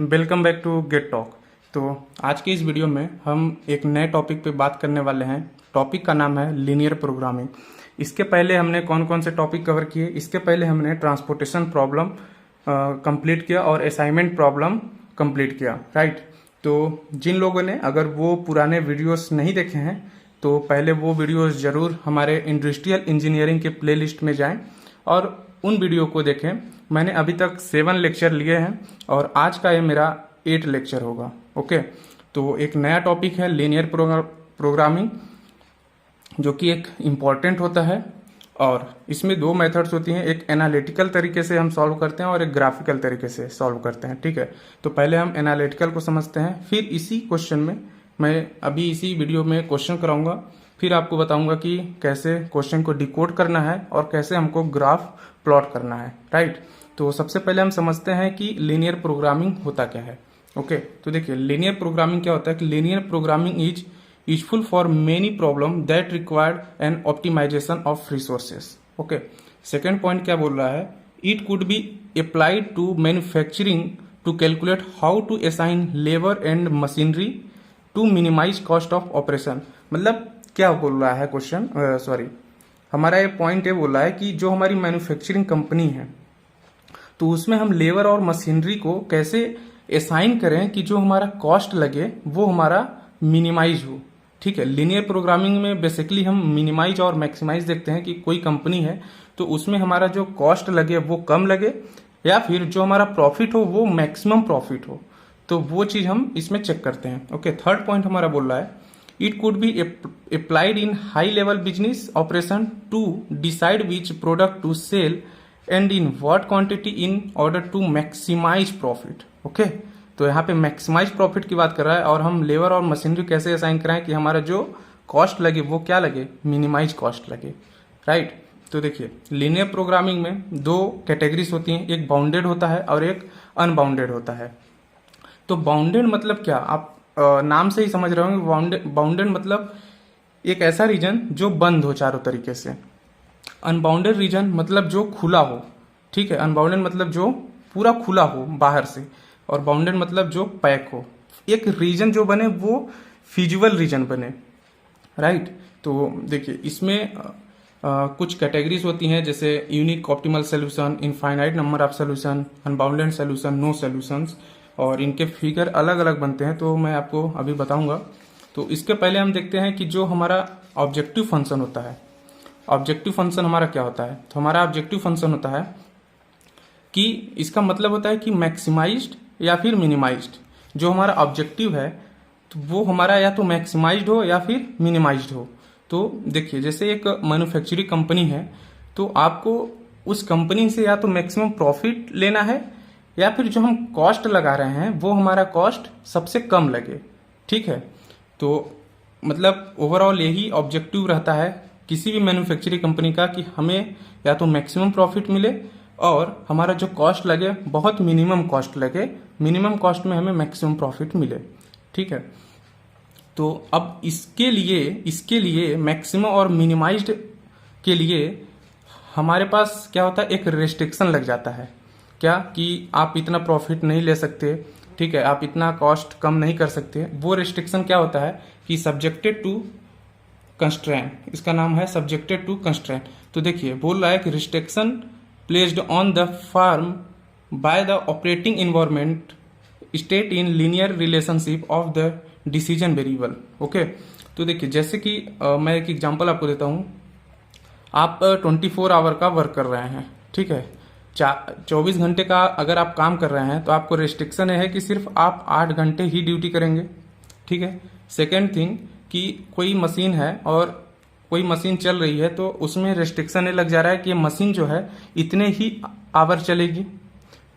Welcome back to get talk. तो आज की इस वीडियो में हम एक नए टॉपिक पे बात करने वाले हैं। टॉपिक का नाम है लीनियर प्रोग्रामिंग। इसके पहले हमने कौन कौन से टॉपिक कवर किए? इसके पहले हमने ट्रांसपोर्टेशन प्रॉब्लम कंप्लीट किया और असाइनमेंट प्रॉब्लम कंप्लीट किया, राइट। तो जिन लोगों ने अगर वो पुराने वीडियोस नहीं देखे हैं तो पहले वो वीडियोस जरूर हमारे इंडस्ट्रियल इंजीनियरिंग के प्लेलिस्ट में जाएं और उन वीडियो को देखें। मैंने अभी तक 7 लेक्चर लिए हैं और आज का ये मेरा 8 लेक्चर होगा। ओके, तो एक नया टॉपिक है लीनियर प्रोग्रामिंग, जो कि एक इम्पॉर्टेंट होता है और इसमें 2 मेथड्स होती हैं। एक एनालिटिकल तरीके से हम सॉल्व करते हैं और एक ग्राफिकल तरीके से सॉल्व करते हैं, ठीक है। तो पहले हम एनालिटिकल को समझते हैं, फिर इसी क्वेश्चन में मैं अभी इसी वीडियो में क्वेश्चन कराऊंगा, फिर आपको बताऊंगा कि कैसे क्वेश्चन को डिकोड करना है और कैसे हमको ग्राफ प्लॉट करना है, राइट। तो सबसे पहले हम समझते हैं कि लीनियर प्रोग्रामिंग होता क्या है। ओके, तो देखिए लीनियर प्रोग्रामिंग क्या होता है कि linear programming is useful for many problem that required an optimisation of resources. Okay, second point क्या बोल रहा है, it could be applied to manufacturing to calculate how to assign labour and machinery to minimise cost of operation. मतलब क्या बोल रहा है question, sorry हमारा ये पॉइंट ये बोल रहा है कि जो हमारी मैन्युफैक्चरिंग कंपनी है तो उसमें हम लेबर और मशीनरी को कैसे असाइन करें कि जो हमारा कॉस्ट लगे वो हमारा मिनिमाइज हो, ठीक है। लीनियर प्रोग्रामिंग में बेसिकली हम मिनिमाइज और मैक्सिमाइज देखते हैं कि कोई कंपनी है तो उसमें हमारा जो कॉस्ट लगे वो कम लगे या फिर जो हमारा प्रॉफिट हो वो मैक्सिमम प्रॉफिट हो, तो वो चीज हम इसमें चेक करते हैं। ओके, थर्ड पॉइंट हमारा बोल रहा है it could be applied in high level business operation to decide which product to sell and in what quantity in order to maximise profit. Okay, तो यहाँ पे मैक्सिमाइज प्रॉफिट की बात कर रहा है और हम लेबर और मशीनरी कैसे असाइन कराएं कि हमारा जो कॉस्ट लगे वो क्या लगे, मिनिमाइज कॉस्ट लगे, राइट। तो देखिए लीनियर प्रोग्रामिंग में 2 कैटेगरीज होती हैं, एक बाउंडेड होता है और एक अनबाउंडेड होता है। तो बाउंडेड मतलब क्या, आप नाम से ही समझ रहे होंगे। बाउंडेड मतलब एक ऐसा रीजन जो बंद हो चारों तरीके से। अनबाउंडेड रीजन मतलब जो खुला हो, ठीक है। अनबाउंडेड मतलब जो पूरा खुला हो बाहर से और बाउंडेड मतलब जो पैक हो। एक रीजन जो बने वो फिजिबल रीजन बने, राइट। तो देखिए इसमें कुछ कैटेगरीज होती हैं, जैसे unique optimal solution, infinite number of solution, unbounded solution, no solutions, और इनके फिगर अलग अलग बनते हैं, तो मैं आपको अभी बताऊंगा। तो इसके पहले हम देखते हैं कि जो हमारा ऑब्जेक्टिव फंक्शन होता है, ऑब्जेक्टिव फंक्शन हमारा क्या होता है। तो हमारा ऑब्जेक्टिव फंक्शन होता है कि इसका मतलब होता है कि मैक्सिमाइज्ड या फिर मिनिमाइज्ड। जो हमारा ऑब्जेक्टिव है तो वो हमारा या तो मैक्सिमाइज्ड हो या फिर मिनिमाइज्ड हो। तो देखिए जैसे एक मैन्युफैक्चरिंग कंपनी है तो आपको उस कंपनी से या तो मैक्सिमम प्रॉफिट लेना है या फिर जो हम कॉस्ट लगा रहे हैं वो हमारा कॉस्ट सबसे कम लगे, ठीक है। तो मतलब ओवरऑल यही ऑब्जेक्टिव रहता है किसी भी मैन्युफैक्चरिंग कंपनी का कि हमें या तो मैक्सिमम प्रॉफिट मिले और हमारा जो कॉस्ट लगे बहुत मिनिमम कॉस्ट लगे, मिनिमम कॉस्ट में हमें मैक्सिमम प्रॉफिट मिले, ठीक है। तो अब इसके लिए मैक्सिमम और मिनिमाइज्ड के लिए हमारे पास क्या होता है, एक रेस्ट्रिक्शन लग जाता है। क्या कि आप इतना प्रॉफिट नहीं ले सकते, ठीक है, आप इतना कॉस्ट कम नहीं कर सकते। वो रेस्ट्रिक्शन क्या होता है कि सब्जेक्टेड टू कंस्ट्रेंट, इसका नाम है सब्जेक्टेड टू कंस्ट्रेंट। तो देखिए बोल रहा है कि restriction placed on the firm by the operating environment state in linear relationship of the decision variable. Okay, तो देखिए जैसे कि मैं एक एग्जांपल आपको देता हूं। आप 24 आवर का वर्क कर रहे हैं, ठीक है, 24 घंटे का अगर आप काम कर रहे हैं तो आपको रेस्ट्रिक्शन है कि सिर्फ आप 8 घंटे ही ड्यूटी करेंगे, ठीक है। सेकेंड थिंग कि कोई मशीन है और कोई मशीन चल रही है तो उसमें रेस्ट्रिक्शन लग जा रहा है कि ये मशीन जो है इतने ही आवर चलेगी,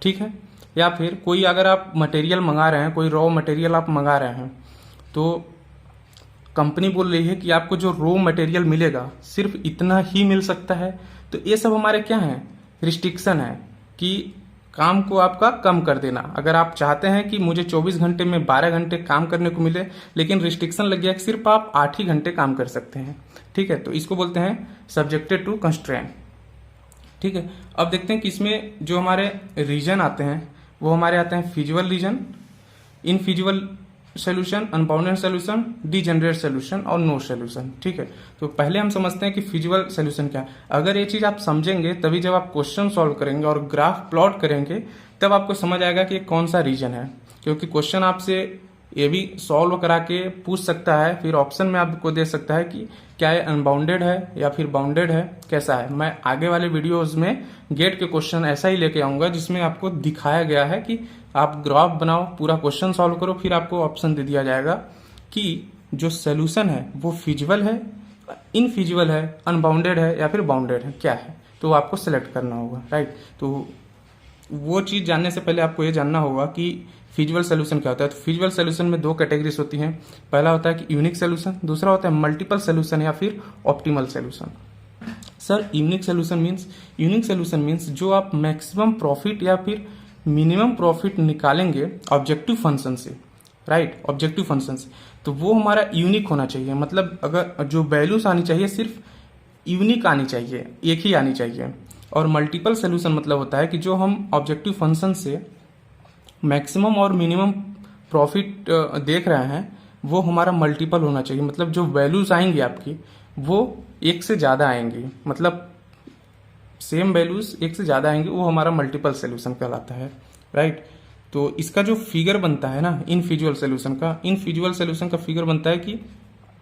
ठीक है। या फिर कोई अगर आप मटेरियल मंगा रहे हैं, कोई रॉ मटेरियल आप मंगा रहे हैं तो कंपनी बोल रही है कि आपको जो रॉ मटेरियल मिलेगा सिर्फ इतना ही मिल सकता है। तो ये सब हमारे क्या है, रिस्ट्रिक्शन है कि काम को आपका कम कर देना। अगर आप चाहते हैं कि मुझे 24 घंटे में 12 घंटे काम करने को मिले, लेकिन रिस्ट्रिक्शन लग गया कि सिर्फ आप 8 ही घंटे काम कर सकते हैं, ठीक है। तो इसको बोलते हैं सब्जेक्टेड टू कंस्ट्रेंट, ठीक है। अब देखते हैं कि इसमें जो हमारे रीजन आते हैं वो हमारे आते हैं feasible region, infeasible solution, unbounded solution, degenerate solution और नो सोल्यूशन। ठीक है, तो पहले हम समझते हैं कि फिजिबल सोल्यूशन क्या है। अगर ये चीज आप समझेंगे तभी जब आप क्वेश्चन सॉल्व करेंगे और ग्राफ प्लॉट करेंगे तब आपको समझ आएगा कि कौन सा रीजन है, क्योंकि क्वेश्चन आपसे ये भी सॉल्व करा के पूछ सकता है, फिर ऑप्शन में आपको दे सकता है कि क्या ये अनबाउंडेड है या फिर बाउंडेड है, कैसा है। मैं आगे वाले वीडियोस में गेट के क्वेश्चन ऐसा ही लेके आऊंगा जिसमें आपको दिखाया गया है कि आप ग्राफ बनाओ, पूरा क्वेश्चन सॉल्व करो, फिर आपको ऑप्शन दे दिया जाएगा कि जो सोल्यूशन है वो फिजिबल है, इनफिजिबल है, अनबाउंडेड है या फिर बाउंडेड है, क्या है, तो आपको सिलेक्ट करना होगा। राइट, तो वो चीज जानने से पहले आपको ये जानना होगा कि फिजिबल सोल्यूशन क्या होता है। तो फिजिबल सोल्यूशन में दो कैटेगरीज होती हैं। पहला होता है कि यूनिक सोल्यूशन, दूसरा होता है मल्टीपल सोल्यूशन या फिर optimal solution. Sir unique solution means जो आप मैक्सिमम प्रॉफिट या फिर मिनिमम प्रॉफिट निकालेंगे ऑब्जेक्टिव फंक्शन से, राइट, ऑब्जेक्टिव फंक्शन से, तो वो हमारा यूनिक होना चाहिए। मतलब अगर जो वैल्यूज आनी चाहिए सिर्फ यूनिक आनी चाहिए, एक ही आनी चाहिए। और मल्टीपल सोल्यूशन मतलब होता है कि जो हम ऑब्जेक्टिव फंक्शन से मैक्सिमम और मिनिमम प्रॉफिट देख रहे हैं वो हमारा मल्टीपल होना चाहिए। मतलब जो वैल्यूज आएंगी आपकी वो एक से ज्यादा आएंगी, मतलब सेम वैल्यूज एक से ज्यादा आएंगे, वो हमारा मल्टीपल सोल्यूशन कहलाता है। राइट, तो इसका जो फिगर बनता है ना इनफिजिबल सोल्यूशन का फिगर बनता है कि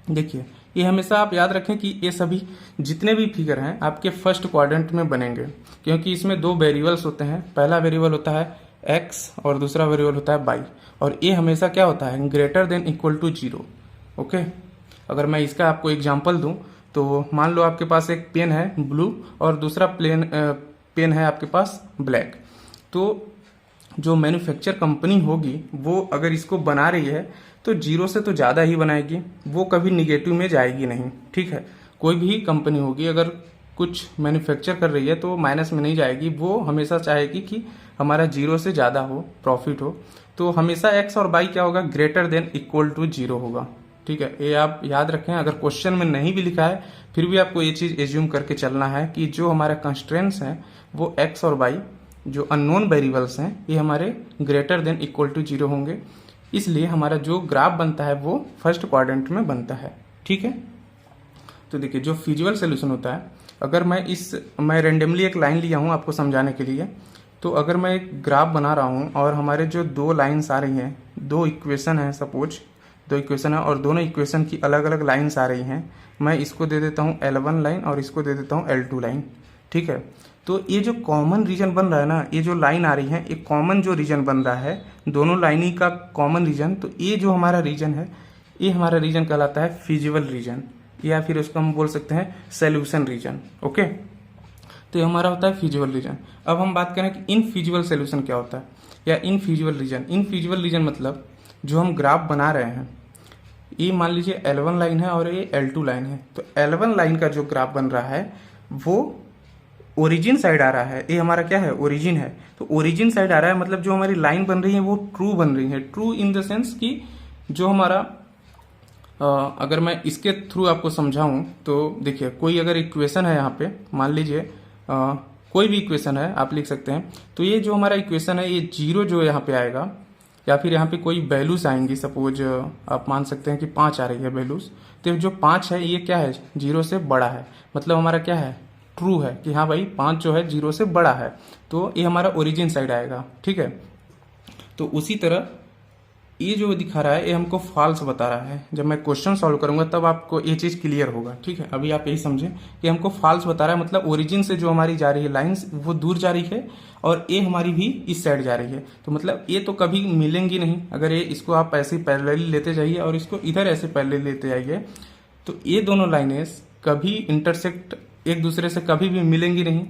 देखिए, ये हमेशा आप याद रखें कि ये सभी जितने भी फिगर हैं आपके फर्स्ट क्वाड्रेंट में बनेंगे, क्योंकि इसमें दो वेरिएबल्स होते हैं। पहला वेरिएबल होता है x और दूसरा वेरिएबल होता है y, और ये हमेशा क्या होता है, greater than equal to 0। Okay, अगर मैं इसका आपको एग्जांपल दूं तो मान लो आपके पास एक पेन है ब्लू और दूसरा पेन है आपके पास ब्लैक। तो जो मैन्युफैक्चर कंपनी होगी वो अगर इसको बना रही है तो 0 से तो ज़्यादा ही बनाएगी, वो कभी निगेटिव में जाएगी नहीं। ठीक है, कोई भी कंपनी होगी अगर कुछ मैन्युफैक्चर कर रही है तो माइनस में नहीं जाएगी, वो हमेशा चाहेगी कि हमारा 0 से ज़्यादा हो, प्रॉफिट हो। तो हमेशा x और y क्या होगा, ग्रेटर देन इक्वल टू 0 होगा। ठीक है, ये आप याद रखें। अगर क्वेश्चन में नहीं भी लिखा है फिर भी आपको ये चीज़ एज्यूम करके चलना है कि जो हमारा कंस्ट्रेंट्स हैं वो x और y जो अननोन वेरिएबल्स हैं ये हमारे ग्रेटर देन इक्वल टू 0 होंगे, इसलिए हमारा जो ग्राफ बनता है वो फर्स्ट क्वाड्रेंट में बनता है। ठीक है, तो देखिए जो फिजिबल सोल्यूशन होता है, अगर मैं रेंडमली एक लाइन लिया हूँ आपको समझाने के लिए, तो अगर मैं एक ग्राफ बना रहा हूँ और हमारे जो दो लाइन्स आ रही हैं, दो इक्वेशन है, सपोज दो इक्वेशन है और दोनों इक्वेशन की अलग अलग लाइन्स आ रही हैं, मैं इसको दे देता हूँ L1 लाइन और इसको दे देता हूँ L2 लाइन। ठीक है, तो ये जो कॉमन रीजन बन रहा है ना, ये जो लाइन आ रही है, ये कॉमन जो रीजन बन रहा है दोनों लाइन का कॉमन रीजन, तो ये जो हमारा रीजन है ये हमारा रीजन कहलाता है फिजिबल रीजन, या फिर उसको हम बोल सकते हैं सोल्यूशन रीजन। ओके, तो ये हमारा होता है फिजिबल रीजन। अब हम बात करें कि इनफिजिबल सोल्यूशन क्या होता है या इनफिजिबल रीजन मतलब जो हम ग्राफ बना रहे हैं, ये मान लीजिए L1 लाइन है और ये L2 लाइन है, तो L1 लाइन का जो ग्राफ बन रहा है वो ओरिजिन साइड आ रहा है, ये हमारा क्या है, ओरिजिन है। तो ओरिजिन साइड आ रहा है मतलब जो हमारी लाइन बन रही है वो ट्रू बन रही है। ट्रू इन द सेंस कि जो हमारा अगर मैं इसके थ्रू आपको समझाऊं तो देखिए, कोई अगर इक्वेशन है यहाँ पे, मान लीजिए कोई भी इक्वेशन है आप लिख सकते हैं, तो ये जो हमारा इक्वेशन है ये 0 जो यहाँ पे आएगा, या फिर यहाँ पे कोई वैल्यूज आएंगी, सपोज आप मान सकते हैं कि 5 आ रही है वैल्यूज, तो जो 5 है ये क्या है, 0 से बड़ा है, मतलब हमारा क्या है, ट्रू है कि हाँ भाई 5 जो है 0 से बड़ा है, तो ये हमारा ओरिजिन साइड आएगा। ठीक है, तो उसी तरह ये जो दिखा रहा है ये हमको फॉल्स बता रहा है। जब मैं क्वेश्चन सॉल्व करूंगा तब आपको ये चीज क्लियर होगा। ठीक है, अभी आप यही समझें कि हमको फॉल्स बता रहा है, मतलब ओरिजिन से जो हमारी जा रही है लाइंस वो दूर जा रही है और ये हमारी भी इस साइड जा रही है, तो मतलब ये तो कभी मिलेंगी नहीं। अगर ये इसको आप ऐसे पैरेलली लेते जाइए और इसको इधर ऐसे पैरेलली लेते जाइए तो ये दोनों लाइनें कभी इंटरसेक्ट एक दूसरे से कभी भी मिलेंगी नहीं।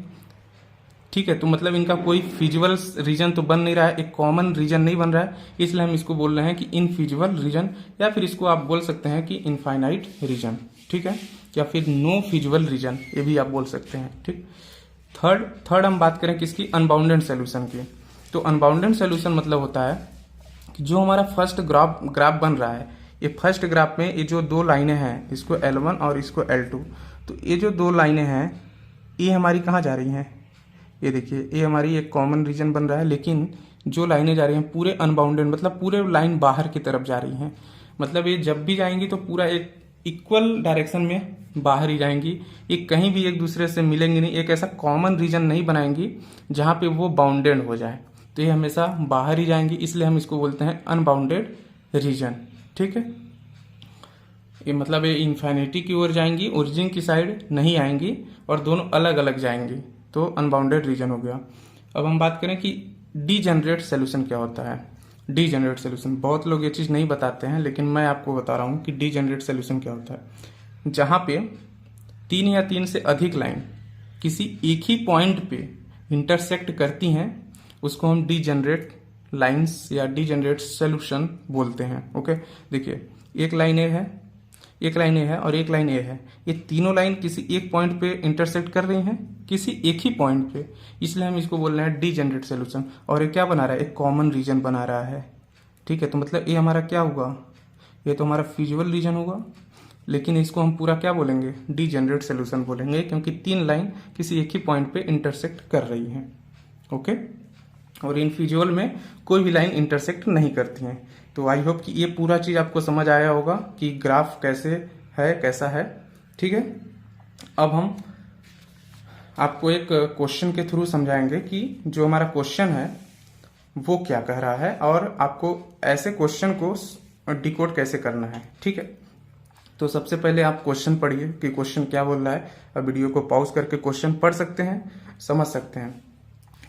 ठीक है, तो मतलब इनका कोई फिजिबल रीजन तो बन नहीं रहा है, एक कॉमन रीजन नहीं बन रहा है, इसलिए हम इसको बोल रहे हैं कि इनफिजिबल रीजन, या फिर इसको आप बोल सकते हैं कि इनफाइनाइट रीजन। ठीक है, या फिर नो फिजिबल रीजन, ये भी आप बोल सकते हैं। ठीक, थर्ड हम बात करें किसकी, अनबाउंडेड सोल्यूशन की। तो अनबाउंडेड सोल्यूशन मतलब होता है कि जो हमारा फर्स्ट ग्राफ बन रहा है, ये फर्स्ट ग्राफ में ये जो दो लाइनें हैं, इसको L1 और इसको L2, तो ये जो दो लाइनें हैं ये हमारी कहाँ जा रही हैं, ये देखिए ये हमारी एक कॉमन रीजन बन रहा है, लेकिन जो लाइनें जा रही हैं पूरे अनबाउंडेड, मतलब पूरे लाइन बाहर की तरफ जा रही हैं। मतलब ये जब भी जाएंगी तो पूरा एक इक्वल डायरेक्शन में बाहर ही जाएंगी, ये कहीं भी एक दूसरे से मिलेंगी नहीं, एक ऐसा कॉमन रीजन नहीं बनाएंगी जहां पे वो बाउंडेड हो जाए। तो ये हमेशा बाहर ही जाएंगी, इसलिए हम इसको बोलते हैं अनबाउंडेड रीजन। ठीक है, ये मतलब ये इन्फिनिटी की ओर जाएंगी, ओरिजिन की साइड नहीं आएंगी और दोनों अलग अलग जाएंगी, तो अनबाउंडेड रीजन हो गया। अब हम बात करें कि डीजेनरेट सोल्यूशन क्या होता है। डीजेनरेट सोल्यूशन, बहुत लोग ये चीज़ नहीं बताते हैं, लेकिन मैं आपको बता रहा हूँ कि डीजेनरेट सोल्यूशन क्या होता है। जहाँ पे 3 या 3 से अधिक लाइन किसी एक ही पॉइंट पे इंटरसेक्ट करती हैं, उसको हम डीजेनरेट लाइंस या डीजेनरेट सोल्यूशन बोलते हैं। ओके, देखिए एक लाइन ए है, एक लाइन ए है और एक लाइन ए है, ये तीनों लाइन किसी एक पॉइंट पे इंटरसेक्ट कर रही हैं, किसी एक ही पॉइंट पे, इसलिए हम इसको बोल रहे हैं डीजेनरेट सोल्यूशन। और ये क्या बना रहा है, एक कॉमन रीजन बना रहा है। ठीक है, तो मतलब ये हमारा क्या होगा, ये तो हमारा फिजिबल रीजन होगा, लेकिन इसको हम पूरा क्या बोलेंगे, डीजेनरेट सोल्यूशन बोलेंगे, क्योंकि 3 लाइन किसी एक ही पॉइंट पे इंटरसेक्ट कर रही हैं। ओके, और इन फिजिबल में कोई भी लाइन इंटरसेक्ट नहीं करती हैं। तो आई होप कि ये पूरा चीज आपको समझ आया होगा कि ग्राफ कैसे है, कैसा है। ठीक है, अब हम आपको एक क्वेश्चन के थ्रू समझाएंगे कि जो हमारा क्वेश्चन है वो क्या कह रहा है और आपको ऐसे क्वेश्चन को डिकोड कैसे करना है। ठीक है, तो सबसे पहले आप क्वेश्चन पढ़िए कि क्वेश्चन क्या बोल रहा है। अब वीडियो को पॉज करके क्वेश्चन पढ़ सकते हैं, समझ सकते हैं।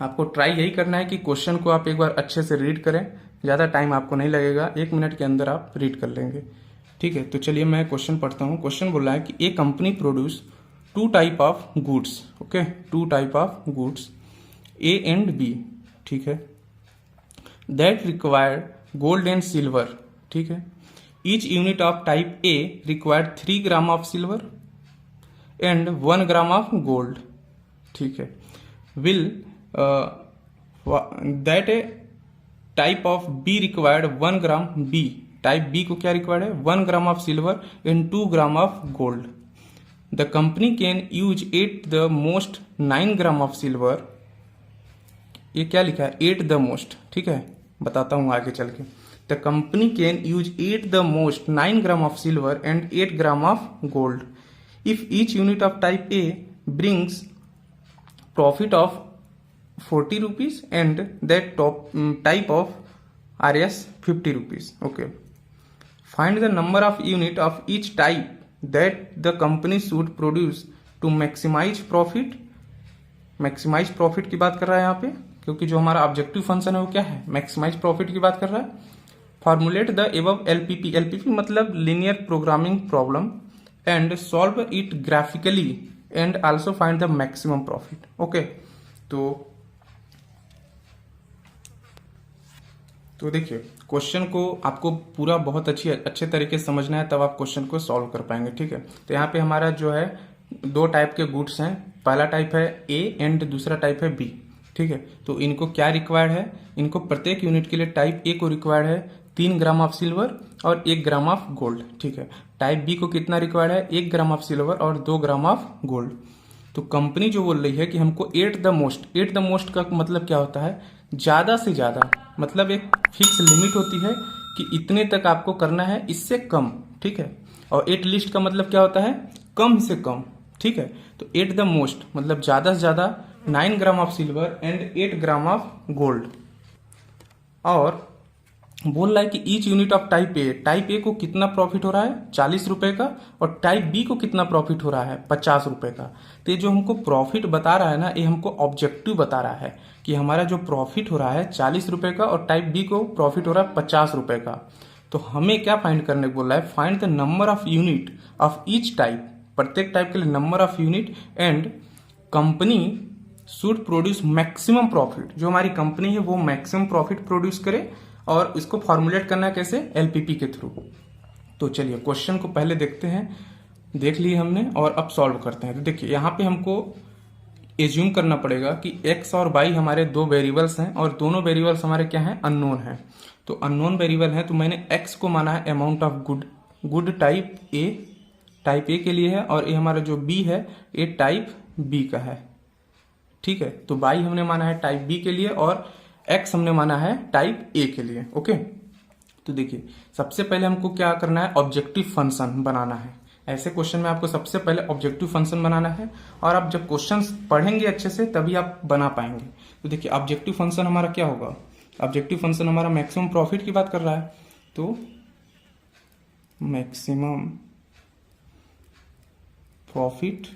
आपको ट्राई यही करना है कि क्वेश्चन को आप एक बार अच्छे से रीड करें, ज़्यादा टाइम आपको नहीं लगेगा, 1 मिनट के अंदर आप रीड कर लेंगे। ठीक है, तो चलिए मैं क्वेश्चन पढ़ता हूँ। क्वेश्चन बोल रहा है कि a company produce 2 type of goods. Okay, 2 type of goods A and B. ठीक है, that required gold and silver. ठीक है, each unit of type A required 3 gram of silver and 1 gram of gold. ठीक है, will that A type of B required 1 gram B. Type B को क्या required है, 1 gram of silver and 2 gram of gold. The company can use at the most 9 gram of silver. ये क्या लिखा है, at the most. ठीक है, बताता हूं आगे चल के। The company can use at the most 9 gram of silver and 8 gram of gold if each unit of type A brings profit of 40 rupees and that type of RS 50 rupees. Okay. Find the number of unit of each type that the company should produce to maximize profit. Maximize profit की बात कर रहा है यहाँ पे, क्योंकि जो हमारा ऑब्जेक्टिव फंक्शन है वो क्या है, मैक्सिमाइज प्रॉफिट की बात कर रहा है। Formulate the above LPP। LPP मतलब linear programming problem and solve it graphically and also find the maximum profit. Okay, तो देखिए क्वेश्चन को आपको पूरा बहुत अच्छे तरीके से समझना है, तब आप क्वेश्चन को सॉल्व कर पाएंगे। ठीक है, तो यहाँ पे हमारा जो है 2 टाइप के गुड्स हैं, पहला टाइप है ए एंड दूसरा टाइप है बी। ठीक है, तो इनको क्या रिक्वायर्ड है, इनको प्रत्येक यूनिट के लिए टाइप ए को रिक्वायर्ड है 3 ग्राम ऑफ सिल्वर और 1 ग्राम ऑफ गोल्ड। ठीक है, टाइप बी को कितना रिक्वायर्ड है, 1 ग्राम ऑफ सिल्वर और 2 ग्राम ऑफ गोल्ड। तो कंपनी जो बोल रही है कि हमको एट द मोस्ट का मतलब क्या होता है, ज्यादा से ज्यादा, मतलब एक फिक्स लिमिट होती है कि इतने तक आपको करना है, इससे कम। ठीक है, और एट लिस्ट का मतलब क्या होता है, कम से कम। ठीक है, तो एट द मोस्ट मतलब ज्यादा से ज्यादा 9 ग्राम of silver and 8 gram of gold. और बोल रहा है कि ईच यूनिट ऑफ टाइप ए को कितना प्रॉफिट हो रहा है, 40 रुपए का, और टाइप बी को कितना प्रॉफिट हो रहा है, 50 रुपए का। तो ये जो हमको प्रॉफिट बता रहा है ना, ये हमको ऑब्जेक्टिव बता रहा है कि हमारा जो प्रॉफिट हो रहा है 40 रुपए का और टाइप बी को प्रॉफिट हो रहा है 50 रुपए का। तो हमें क्या फाइंड करने को बोल रहा है, find the number of unit of each type, प्रत्येक टाइप के लिए number of unit, and company should produce maximum profit. जो हमारी कंपनी है वो मैक्सिमम प्रॉफिट प्रोड्यूस करे, और इसको फॉर्मुलेट करना है कैसे, LPP के थ्रू। तो चलिए क्वेश्चन को पहले देखते हैं, देख लिए हमने, और अब सॉल्व करते हैं। तो देखिए यहाँ पे हमको एज्यूम करना पड़ेगा कि x और y हमारे 2 वेरिएबल्स हैं और दोनों वेरिएबल्स हमारे क्या हैं, अननोन हैं। तो अननोन वेरिएबल है, तो मैंने x को माना है amount of good type A के लिए है, और ये हमारा जो b है ये टाइप b का है। ठीक है, तो y हमने माना है टाइप b के लिए, और एक्स हमने माना है टाइप ए के लिए। ओके, तो देखिए सबसे पहले हमको क्या करना है, ऑब्जेक्टिव फंक्शन बनाना है। ऐसे क्वेश्चन में आपको सबसे पहले ऑब्जेक्टिव फंक्शन बनाना है, और आप जब क्वेश्चंस पढ़ेंगे अच्छे से तभी आप बना पाएंगे। तो देखिए ऑब्जेक्टिव फंक्शन हमारा क्या होगा, ऑब्जेक्टिव फंक्शन हमारा मैक्सिमम प्रॉफिट की बात कर रहा है, तो मैक्सिमम प्रॉफिट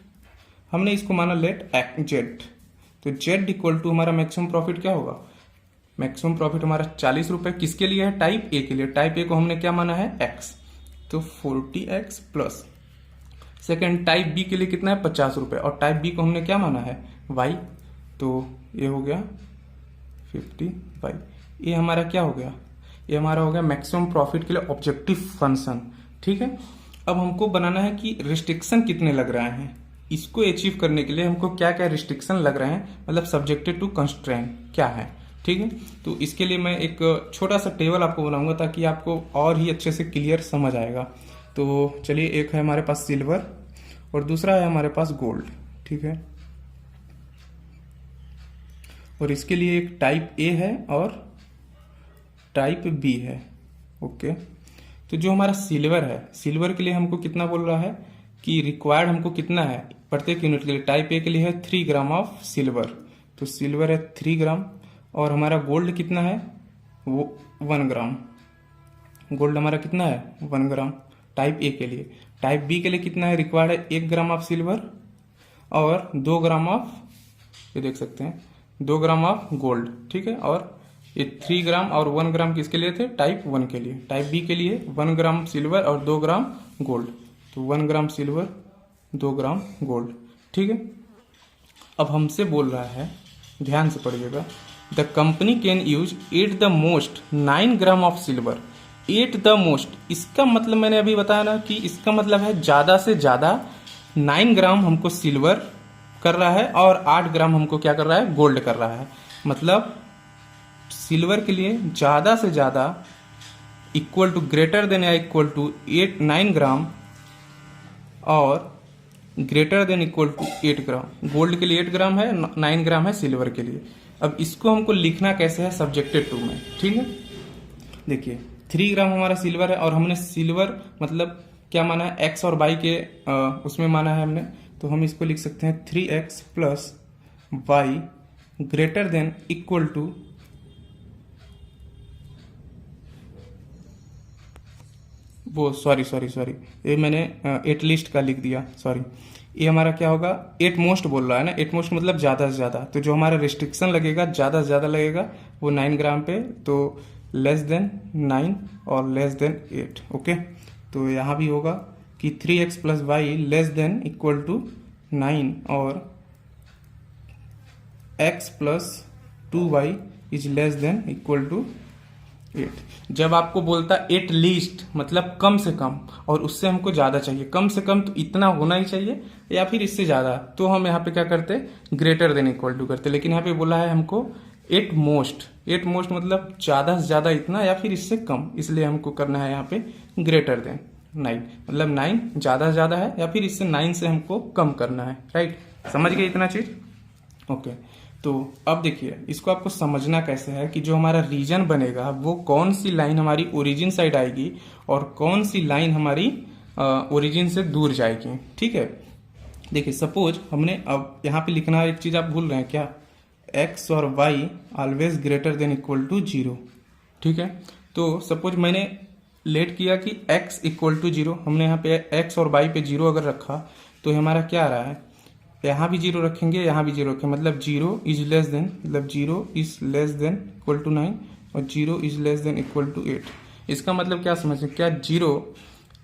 हमने इसको माना लेट जेड, तो जेड इक्वल टू हमारा मैक्सिमम प्रॉफिट क्या होगा, मैक्सिमम प्रॉफिट हमारा 40 रुपए किसके लिए है, टाइप ए के लिए। टाइप ए को हमने क्या माना है, एक्स, तो 40x plus. Second type B के लिए कितना है, 50 रुपए, और टाइप बी को हमने क्या माना है, वाई, तो ये हो गया 50y। ये हमारा क्या हो गया, ये हमारा हो गया मैक्सिमम प्रॉफिट के लिए ऑब्जेक्टिव फंक्शन। ठीक है, अब हमको बनाना है कि रिस्ट्रिक्शन कितने लग रहे हैं, इसको अचीव करने के लिए हमको क्या क्या रिस्ट्रिक्शन लग रहे हैं, मतलब सब्जेक्टेड टू कंस्ट्रेंट क्या है। ठीक है, तो इसके लिए मैं एक छोटा सा टेबल आपको बनाऊंगा ताकि आपको और ही अच्छे से क्लियर समझ आएगा। तो चलिए, एक है हमारे पास सिल्वर और दूसरा है हमारे पास गोल्ड। ठीक है, और इसके लिए एक टाइप ए है और टाइप बी है। ओके, तो जो हमारा सिल्वर है, सिल्वर के लिए हमको कितना बोल रहा है कि रिक्वायर्ड हमको कितना है प्रत्येक यूनिट के लिए, टाइप ए के लिए है 3 ग्राम ऑफ सिल्वर, तो सिल्वर है 3 ग्राम, और हमारा गोल्ड कितना है, वो 1 ग्राम। गोल्ड हमारा कितना है, 1 ग्राम टाइप ए के लिए। टाइप बी के लिए कितना है, रिक्वायर्ड है 1 ग्राम ऑफ सिल्वर और 2 ग्राम ऑफ, ये देख सकते हैं 2 ग्राम ऑफ गोल्ड। ठीक है, और ये 3 ग्राम और 1 ग्राम किसके लिए थे, टाइप 1 के लिए। टाइप बी के लिए 1 ग्राम सिल्वर और 2 ग्राम गोल्ड, तो 1 ग्राम सिल्वर 2 ग्राम गोल्ड। ठीक है, अब हमसे बोल रहा है, ध्यान से पढ़िएगा, the company can use at the most 9 gram of silver. At the most, इसका मतलब मैंने अभी बताया ना कि इसका मतलब है ज्यादा से ज्यादा 9 ग्राम हमको सिल्वर कर रहा है और 8 ग्राम हमको क्या कर रहा है, गोल्ड कर रहा है। मतलब सिल्वर के लिए ज्यादा से ज्यादा इक्वल टू ग्रेटर देन या इक्वल टू 9 ग्राम और greater than equal to 8 gram. Gold के लिए 8 ग्राम है, 9 ग्राम है सिल्वर के लिए। अब इसको हमको लिखना कैसे है, सब्जेक्टेड टू में। ठीक है, देखिए 3 ग्राम हमारा सिल्वर है और हमने सिल्वर मतलब क्या माना है, एक्स और वाई के उसमें माना है हमने, तो हम इसको लिख सकते हैं 3x plus Y greater than equal to वो सॉरी ये मैंने एटलीस्ट का लिख दिया, सॉरी। ये हमारा क्या होगा, एट मोस्ट बोल रहा है ना, एट मोस्ट मतलब ज्यादा से ज्यादा, तो जो हमारा रिस्ट्रिक्शन लगेगा ज्यादा से ज्यादा लगेगा वो 9 ग्राम पे, तो लेस देन 9 और लेस देन 8। ओके, तो यहाँ भी होगा कि 3x plus Y less than equal to 9 और x plus 2y is less than equal to 8। जब आपको बोलता एट लीस्ट मतलब कम से कम, और उससे हमको ज्यादा चाहिए, कम से कम तो इतना होना ही चाहिए या फिर इससे ज्यादा, तो हम यहाँ पे क्या करते, ग्रेटर देन इक्वल टू करते। लेकिन यहाँ पे बोला है हमको एट मोस्ट मतलब ज्यादा से ज्यादा इतना या फिर इससे कम, इसलिए हमको करना है यहाँ पे ग्रेटर देन 9, मतलब 9 ज्यादा से ज्यादा है या फिर इससे 9 से हमको कम करना है। राइट, समझ गए इतना चीज। ओके, तो अब देखिए इसको आपको समझना कैसे है कि जो हमारा रीजन बनेगा वो कौन सी लाइन हमारी ओरिजिन साइड आएगी और कौन सी लाइन हमारी ओरिजिन से दूर जाएगी। ठीक है, देखिए सपोज हमने अब यहाँ पे लिखना एक चीज आप भूल रहे हैं क्या, x और y always greater than equal to 0। ठीक है, तो सपोज मैंने लेट किया कि x इक्वल टू 0, हमने यहाँ पे x और y पे 0 अगर रखा तो हमारा क्या आ रहा है, यहाँ भी 0 रखेंगे, यहाँ भी 0 रखेंगे, मतलब 0 इज लेस देन, मतलब 0 is less than equal to 9 और 0 is less than equal to 8। इसका मतलब क्या समझे, क्या 0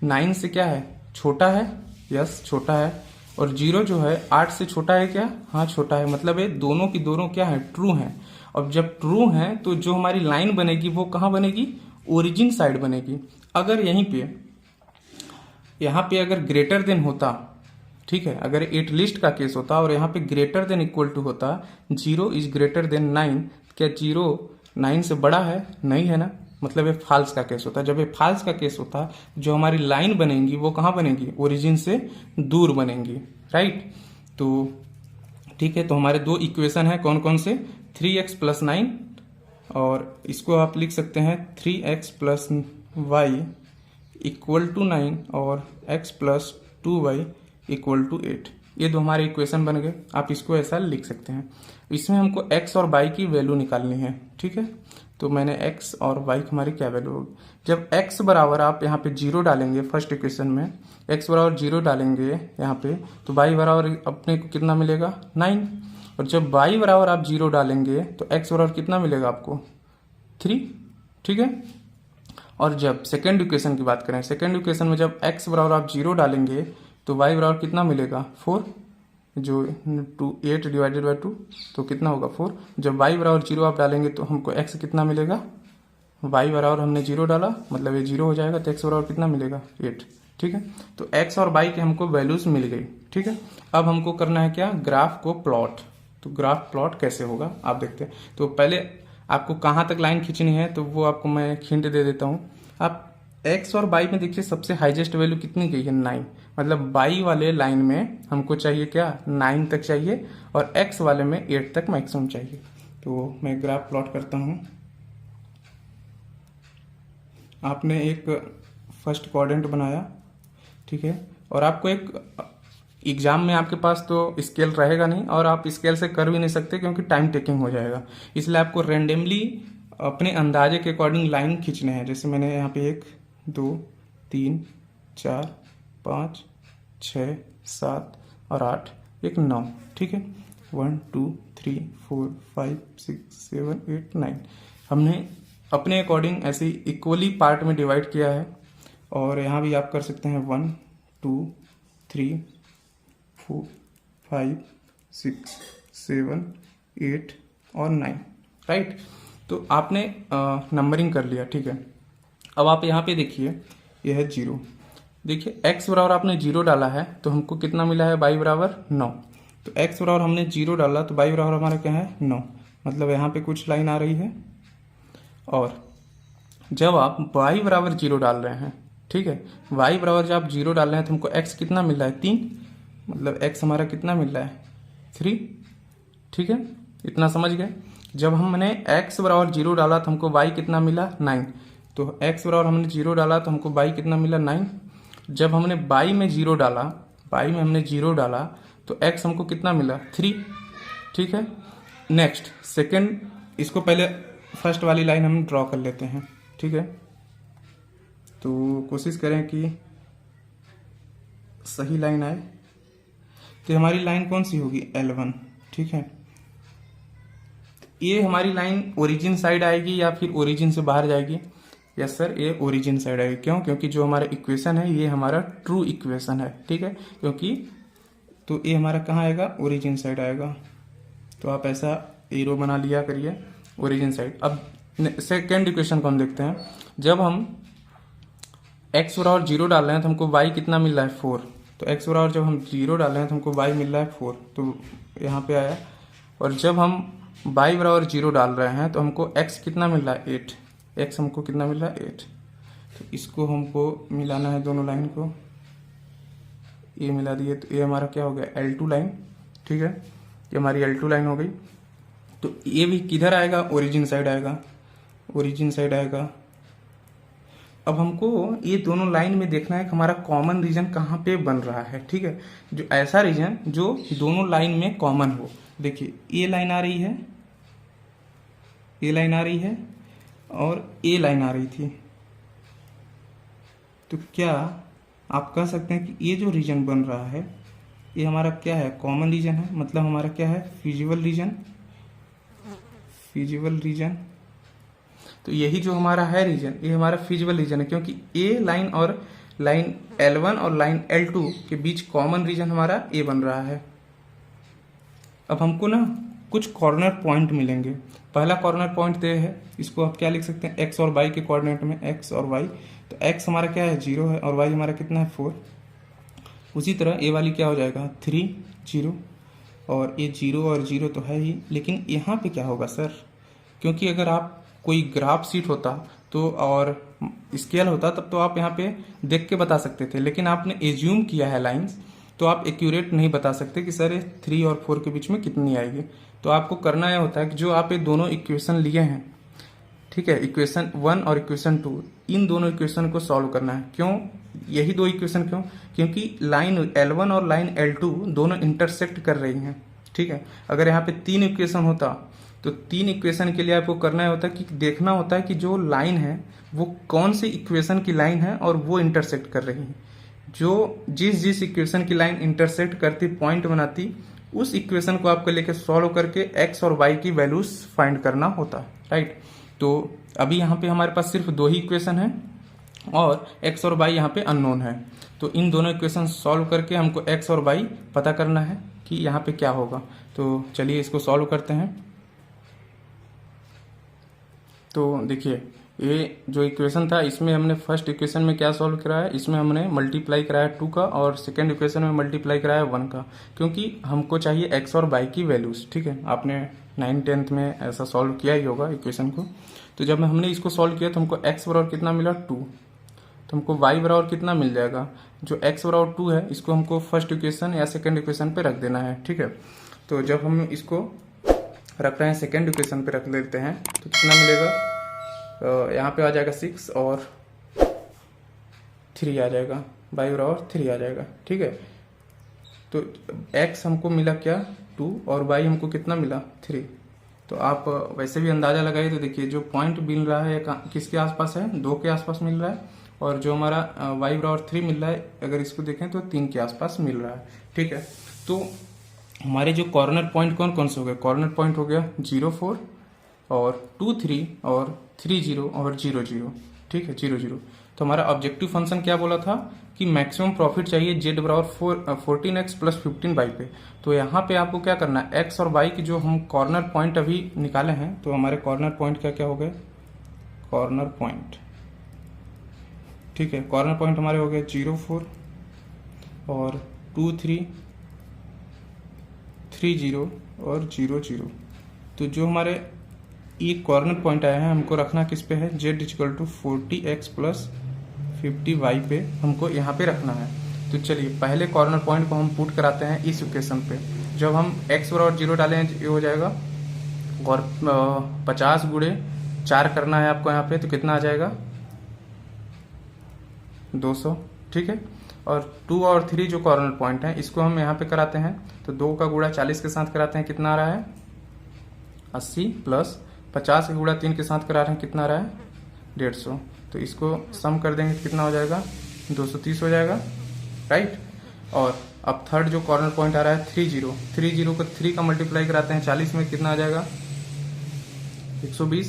9 से क्या है, छोटा है, यस छोटा है, और 0 जो है 8 से छोटा है क्या, हाँ छोटा है, मतलब ये दोनों की दोनों क्या है, ट्रू है। और जब ट्रू है तो जो हमारी लाइन बनेगी वो कहाँ बनेगी, ओरिजिन साइड बनेगी। अगर यहीं पे यहाँ पे अगर ग्रेटर देन होता, ठीक है, अगर एट लिस्ट का केस होता और यहाँ पे ग्रेटर देन इक्वल टू होता, 0 इज ग्रेटर देन 9, क्या 0 9 से बड़ा है, नहीं है ना, मतलब ये फाल्स का केस होता। जब ये फाल्स का केस होता, जो हमारी लाइन बनेंगी वो कहाँ बनेगी, ओरिजिन से दूर बनेंगी। राइट, तो ठीक है, तो हमारे दो इक्वेशन है कौन कौन से, 3x प्लस 9 और इसको आप लिख सकते हैं 3x plus Y equal to 9 और x plus 2y equal to 8। ये दो हमारे इक्वेशन बन गए। आप इसको ऐसा लिख सकते हैं। इसमें हमको x और y की वैल्यू निकालनी है, ठीक है। तो मैंने x और y की हमारी क्या वैल्यू होगी, जब x बराबर आप यहाँ पे 0 डालेंगे, फर्स्ट इक्वेशन में x बराबर 0 डालेंगे यहाँ पे, तो y बराबर अपने को कितना मिलेगा 9। और जब y बराबर आप 0 डालेंगे तो x बराबर कितना मिलेगा आपको 3, ठीक है। और जब सेकेंड इक्वेशन की बात करें, सेकेंड इक्वेशन में जब x बराबर आप 0 डालेंगे तो y बराबर कितना मिलेगा 4, जो 8 डिवाइडेड बाई 2 तो कितना होगा 4। जब y बराबर 0 आप डालेंगे तो हमको x कितना मिलेगा, y बराबर हमने 0 डाला मतलब ये 0 हो जाएगा, तो x बराबर कितना मिलेगा 8, ठीक है। तो x और y के हमको वैल्यूज मिल गई, ठीक है। अब हमको करना है क्या, ग्राफ को प्लॉट। तो ग्राफ प्लॉट कैसे होगा आप देखते हैं। तो पहले आपको कहाँ तक लाइन खींचनी है तो वो आपको मैं हिंट दे देता हूँ। आप x और y में देखिए सबसे हाईएस्ट वैल्यू कितनी गई है 9, मतलब y वाले लाइन में हमको चाहिए क्या 9 तक चाहिए और x वाले में 8 तक मैक्सिमम चाहिए। तो मैं ग्राफ प्लॉट करता हूँ। आपने एक फर्स्ट क्वाड्रेंट बनाया, ठीक है, और आपको एक एग्जाम में आपके पास तो स्केल रहेगा नहीं और आप स्केल से कर भी नहीं सकते क्योंकि टाइम टेकिंग हो जाएगा, इसलिए आपको रेंडमली अपने अंदाजे के अकॉर्डिंग लाइन खींचने हैं। जैसे मैंने यहाँ पे 1 2 3 4 5 6 7 और 8 एक 9, ठीक है। 1 2 3 4 5 6 7 8 9 हमने अपने अकॉर्डिंग ऐसे इक्वली पार्ट में डिवाइड किया है। और यहाँ भी आप कर सकते हैं 1 2 3 4 5 6 7 8 और 9, राइट। तो आपने नंबरिंग कर लिया, ठीक है। अब आप यहाँ पे देखिए यह है 0, देखिए x बराबर आपने 0 डाला है तो हमको कितना मिला है y बराबर 9। तो x बराबर हमने 0 डाला तो y बराबर हमारा क्या है 9, मतलब यहाँ पे कुछ लाइन आ रही है। और जब आप y बराबर 0 डाल रहे हैं, ठीक है, y बराबर जब आप 0 डाल रहे हैं तो हमको x कितना मिल रहा है 3, मतलब x हमारा कितना मिल रहा है 3, ठीक है। इतना समझ गए। जब हमने x बराबर 0 डाला तो हमको y कितना मिला 9, तो x बराबर हमने 0 डाला तो हमको y कितना मिला 9। जब हमने y में 0 डाला, y में हमने 0 डाला तो x हमको कितना मिला 3, ठीक है। नेक्स्ट सेकंड, इसको पहले फर्स्ट वाली लाइन हम ड्रॉ कर लेते हैं, ठीक है। तो कोशिश करें कि सही लाइन आए। तो हमारी लाइन कौन सी होगी L1, ठीक है। ये हमारी लाइन ओरिजिन साइड आएगी या फिर ओरिजिन से बाहर जाएगी। यस सर, ये ओरिजिन साइड आएगी। क्यों? क्योंकि जो हमारा इक्वेशन है ये हमारा ट्रू इक्वेशन है, ठीक है। क्योंकि तो ये हमारा कहाँ आएगा, ओरिजिन साइड आएगा। तो आप ऐसा एरो बना लिया करिए ओरिजिन साइड। अब सेकेंड इक्वेशन को हम देखते हैं। जब हम x बराबर 0 डाल रहे हैं तो हमको y कितना मिल रहा है 4। तो x बराबर जब हम 0 डाल रहे हैं तो हमको y मिल रहा है 4, तो यहाँ पे आया। और जब हम y बराबर 0 डाल रहे हैं तो हमको x कितना मिल रहा है 8, x हमको कितना मिल रहा है 8। तो इसको हमको मिलाना है दोनों लाइन को, ये मिला दिए तो ये हमारा क्या हो गया L2 लाइन, ठीक है। ये हमारी L2 लाइन हो गई। तो ये भी किधर आएगा, ओरिजिन साइड आएगा, ओरिजिन साइड आएगा। अब हमको ये दोनों लाइन में देखना है कि हमारा कॉमन रीजन कहाँ पे बन रहा है, ठीक है। जो ऐसा रीजन जो दोनों लाइन में कॉमन हो। देखिए ये लाइन आ रही है, ये लाइन आ रही है और ये लाइन आ रही थी। तो क्या आप कह सकते हैं कि ये जो रीजन बन रहा है ये हमारा क्या है, कॉमन रीजन है, मतलब हमारा क्या है, फिजिबल रीजन, फिजिबल रीजन। तो यही जो हमारा है रीजन, ये हमारा फिजिबल रीजन है, क्योंकि ए लाइन और लाइन L1 और लाइन L2 के बीच कॉमन रीजन हमारा ए बन रहा है। अब हमको ना कुछ कॉर्नर पॉइंट मिलेंगे। पहला कॉर्नर पॉइंट ये है, इसको आप क्या लिख सकते हैं, x और y के कोऑर्डिनेट में, x और y। तो x हमारा क्या है 0 है और y हमारा कितना है 4। उसी तरह ये वाली क्या हो जाएगा 3 0, और ये 0 और 0 तो है ही। लेकिन यहाँ पे क्या होगा सर, क्योंकि अगर आप कोई ग्राफ शीट होता तो और स्केल होता तब तो आप यहाँ पे देख के बता सकते थे, लेकिन आपने एज्यूम किया है लाइंस, तो आप एक्यूरेट नहीं बता सकते कि सर 3 और 4 के बीच में कितनी आएगी। तो आपको करना यह होता है कि जो आप ये दोनों इक्वेशन लिए हैं ठीक है, इक्वेशन 1 और इक्वेशन 2 इन दोनों इक्वेशन को सॉल्व करना है। क्यों यही दो इक्वेशन, क्यों? क्योंकि लाइन L1 और लाइन L2 दोनों इंटरसेक्ट कर रही हैं। ठीक है, अगर यहाँ पे 3 इक्वेशन होता तो 3 इक्वेशन के लिए आपको करना होता है कि देखना होता है कि जो लाइन है वो कौन सी इक्वेशन की लाइन है और वो इंटरसेक्ट कर रही है। जो जिस इक्वेशन की लाइन इंटरसेक्ट करती, पॉइंट बनाती, उस इक्वेशन को आपको लेके सॉल्व करके x और y की वैल्यूज फाइंड करना होता है, राइट। तो अभी यहाँ पे हमारे पास सिर्फ 2 ही इक्वेशन है और x और y यहाँ पे अननोन है। तो इन दोनों इक्वेशन सॉल्व करके हमको x और y पता करना है कि यहाँ पे क्या होगा। तो चलिए इसको सॉल्व करते हैं। तो देखिए, ये जो इक्वेशन था इसमें हमने फर्स्ट इक्वेशन में क्या सॉल्व कराया, इसमें हमने मल्टीप्लाई कराया 2 का और सेकेंड इक्वेशन में मल्टीप्लाई कराया 1 का, क्योंकि हमको चाहिए x और y की वैल्यूज। ठीक है, आपने 9th-10th में ऐसा सॉल्व किया ही होगा इक्वेशन को। तो जब हमने इसको सॉल्व किया तो हमको x बराबर कितना मिला 2, तो हमको y बराबर कितना मिल जाएगा, जो x बराबर 2 है इसको हमको फर्स्ट इक्वेशन या सेकेंड इक्वेशन पे रख देना है। ठीक है, तो जब हम इसको रख रहे हैं सेकेंड इक्वेशन पे रख लेते हैं तो कितना मिलेगा, यहाँ पे आ जाएगा 6 और 3 आ जाएगा, y बराबर 3 आ जाएगा। ठीक है, तो x हमको मिला क्या 2 और y हमको कितना मिला 3। तो आप वैसे भी अंदाजा लगाइए तो देखिए जो पॉइंट मिल रहा है किसके आसपास है, 2 के आसपास मिल रहा है, और जो हमारा y बराबर 3 मिल रहा है अगर इसको देखें तो 3 के आसपास मिल रहा है। ठीक है, तो हमारे जो कॉर्नर पॉइंट कौन कौन से हो गए, कॉर्नर पॉइंट हो गया 0 4 और 2 3 और 3 0 और 0 0। ठीक है, 0 0। तो हमारा ऑब्जेक्टिव फंक्शन क्या बोला था कि मैक्सिमम प्रॉफिट चाहिए z बराबर 14x प्लस 15y पे। तो यहाँ पे आपको क्या करना है, x और y की जो हम कॉर्नर पॉइंट अभी निकाले हैं, तो हमारे कॉर्नर पॉइंट क्या क्या हो गए, कॉर्नर पॉइंट। ठीक है, कॉर्नर पॉइंट हमारे हो गए 0 4 और 2 3 3 0 और 0 0। तो जो हमारे ये कॉर्नर पॉइंट आया है हमको रखना किस पे है, z equal to 40x plus 50y पे हमको यहाँ पे रखना है। तो चलिए पहले कॉर्नर पॉइंट को हम पुट कराते हैं इस इक्वेशन पे। जब हम x बराबर 0 डालें ये हो जाएगा, और 50 गुणे 4 करना है आपको यहाँ पे, तो कितना आ जाएगा 200। ठीक है, और 2 और 3 जो कॉर्नर पॉइंट है इसको हम यहाँ पे कराते हैं, तो 2 का गुणा 40 के साथ कराते हैं, कितना आ रहा है 80, प्लस 50 का गुणा 3 के साथ करा रहे हैं, कितना आ रहा है 150। तो इसको सम कर देंगे तो कितना हो जाएगा 230 हो जाएगा, राइट। और अब थर्ड जो कॉर्नर पॉइंट आ रहा है 3 0, 3 0 को 3 का मल्टीप्लाई कराते हैं 40 में, कितना आ जाएगा 120,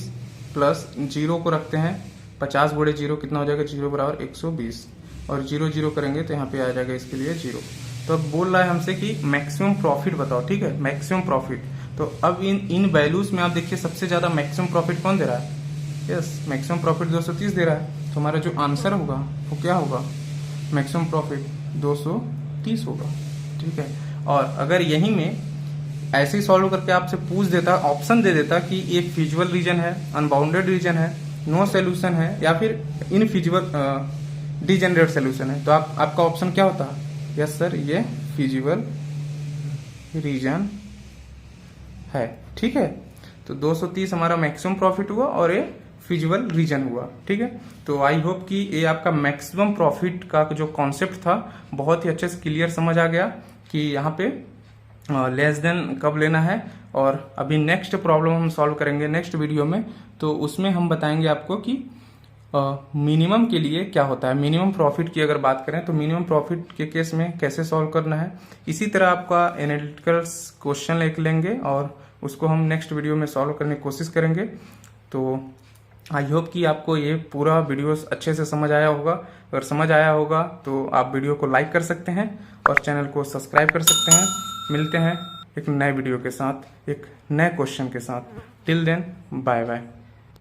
प्लस 0 को रखते हैं 50 गुणे 0, कितना हो जाएगा 0 बराबर 120, और 0 0 करेंगे तो यहाँ पे आ जाएगा इसके लिए 0। तो अब बोल रहा है हमसे कि मैक्सिमम प्रॉफिट बताओ। ठीक है, मैक्सिमम प्रॉफिट। तो अब इन वैल्यूज में आप देखिए सबसे ज्यादा मैक्सिमम प्रॉफिट कौन दे रहा है, यस मैक्सिमम प्रॉफिट 230 दे रहा है। तो हमारा जो आंसर होगा वो क्या होगा, मैक्सिमम प्रॉफिट 230 होगा। ठीक है, और अगर यहीं में ऐसे ही सॉल्व करके आपसे पूछ देता, ऑप्शन दे देता कि ये फिजिबल रीजन है, अनबाउंडेड रीजन है, नो सोल्यूशन है, या फिर इनफिजिबल डिजेनरेट सोल्यूशन है, तो आपका ऑप्शन क्या होता, यस सर ये फिजिबल रीजन है। ठीक है, तो 230 हमारा मैक्सिमम प्रॉफिट हुआ और ये फिजिबल रीजन हुआ। ठीक है, तो आई होप कि ये आपका मैक्सिमम प्रॉफिट का जो कॉन्सेप्ट था बहुत ही अच्छे से क्लियर समझ आ गया कि यहाँ पे लेस देन कब लेना है। और अभी नेक्स्ट प्रॉब्लम हम सॉल्व करेंगे नेक्स्ट वीडियो में, तो उसमें हम बताएंगे आपको कि मिनिमम के लिए क्या होता है। मिनिमम प्रॉफिट की अगर बात करें तो मिनिमम प्रॉफिट के केस में कैसे सॉल्व करना है। इसी तरह आपका एनालिटिकल क्वेश्चन लिख लेंगे और उसको हम नेक्स्ट वीडियो में सॉल्व करने की कोशिश करेंगे। तो आई होप कि आपको ये पूरा वीडियो अच्छे से समझ आया होगा। अगर समझ आया होगा तो आप वीडियो को लाइक कर सकते हैं और चैनल को सब्सक्राइब कर सकते हैं। मिलते हैं एक नए वीडियो के साथ, एक नए क्वेश्चन के साथ। Till then bye bye.